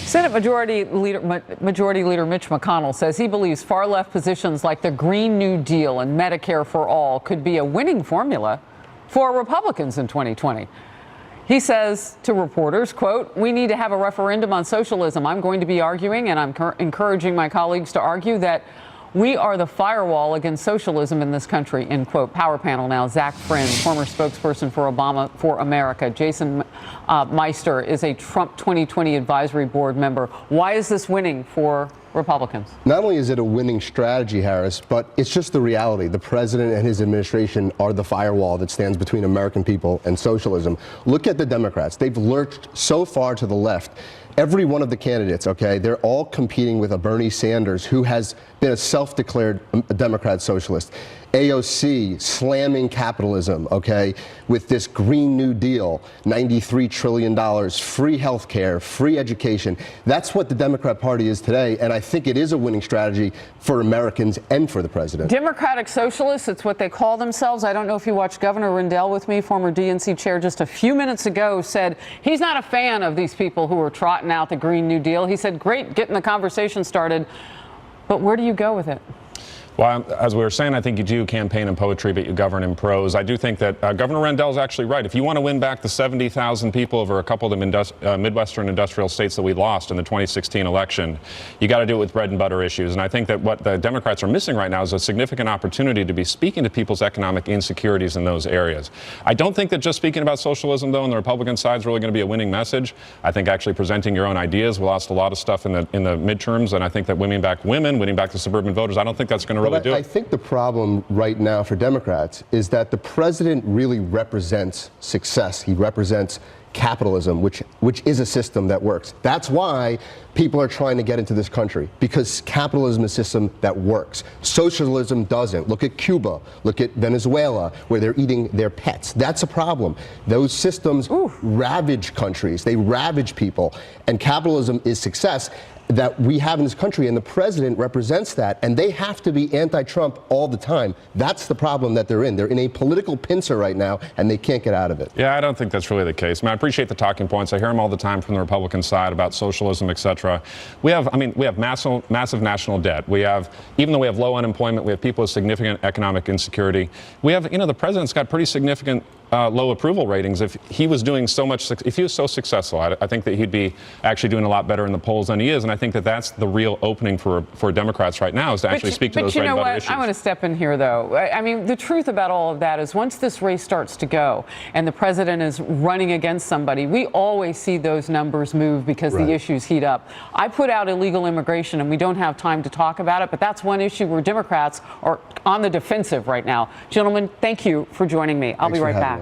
Senate Majority Leader Mitch McConnell says he believes far-left positions like the Green New Deal and Medicare for All could be a winning formula for Republicans in 2020. He says to reporters, quote, "We need to have a referendum on socialism. I'm going to be arguing, and I'm encouraging my colleagues to argue, that we are the firewall against socialism in this country," end quote. Power panel now. Zach Friend, former spokesperson for Obama for America. Jason Meister is a Trump 2020 advisory board member. Why is this winning for Republicans? Not only is it a winning strategy, Harris, but it's just the reality. The president and his administration are the firewall that stands between American people and socialism. Look at the Democrats. They've lurched so far to the left. Every one of the candidates, okay, they're all competing with a Bernie Sanders who has been a self-declared Democrat socialist. AOC slamming capitalism, okay, with this Green New Deal, $93 trillion, free health care, free education. That's what the Democrat Party is today, and I think it is a winning strategy for Americans and for the president. Democratic socialists, it's what they call themselves. I don't know if you watched Governor Rendell with me, former DNC chair, just a few minutes ago, said he's not a fan of these people who are trotting out the Green New Deal. He said, great, getting the conversation started, but where do you go with it? Well, as we were saying, I think you do campaign in poetry, but you govern in prose. I do think that Governor Rendell is actually right. If you want to win back the 70,000 people over a couple of the Midwestern industrial states that we lost in the 2016 election, you got to do it with bread and butter issues. And I think that what the Democrats are missing right now is a significant opportunity to be speaking to people's economic insecurities in those areas. I don't think that just speaking about socialism, though, on the Republican side is really going to be a winning message. I think actually presenting your own ideas. We lost a lot of stuff in the midterms, and I think that winning back the suburban voters, I don't think that's going to I think the problem right now for Democrats is that the president really represents success. He represents capitalism, which is a system that works. That's why people are trying to get into this country, because capitalism is a system that works. Socialism doesn't. Look at Cuba. Look at Venezuela, where they're eating their pets. That's a problem. Those systems ravage countries. They ravage people. And capitalism is success that we have in this country, and the president represents that, and they have to be anti-Trump all the time. That's the problem that they're in. They're in a political pincer right now, and they can't get out of it. Yeah, I don't think that's really the case. I mean, I appreciate the talking points. I hear them all the time from the Republican side about socialism, etc. We have massive national debt. We have, even though we have low unemployment, we have people with significant economic insecurity. We have, the president's got pretty significant low approval ratings. If he was doing so much, if he was so successful, I think that he'd be actually doing a lot better in the polls than he is. And I think that that's the real opening for Democrats right now, is to actually speak to those bread and butter issues. I want to step in here, though. I mean, the truth about all of that is once this race starts to go and the president is running against somebody, we always see those numbers move because the issues heat up. I put out illegal immigration, and we don't have time to talk about it, but that's one issue where Democrats are on the defensive right now. Gentlemen, thank you for joining me. I'll be right back.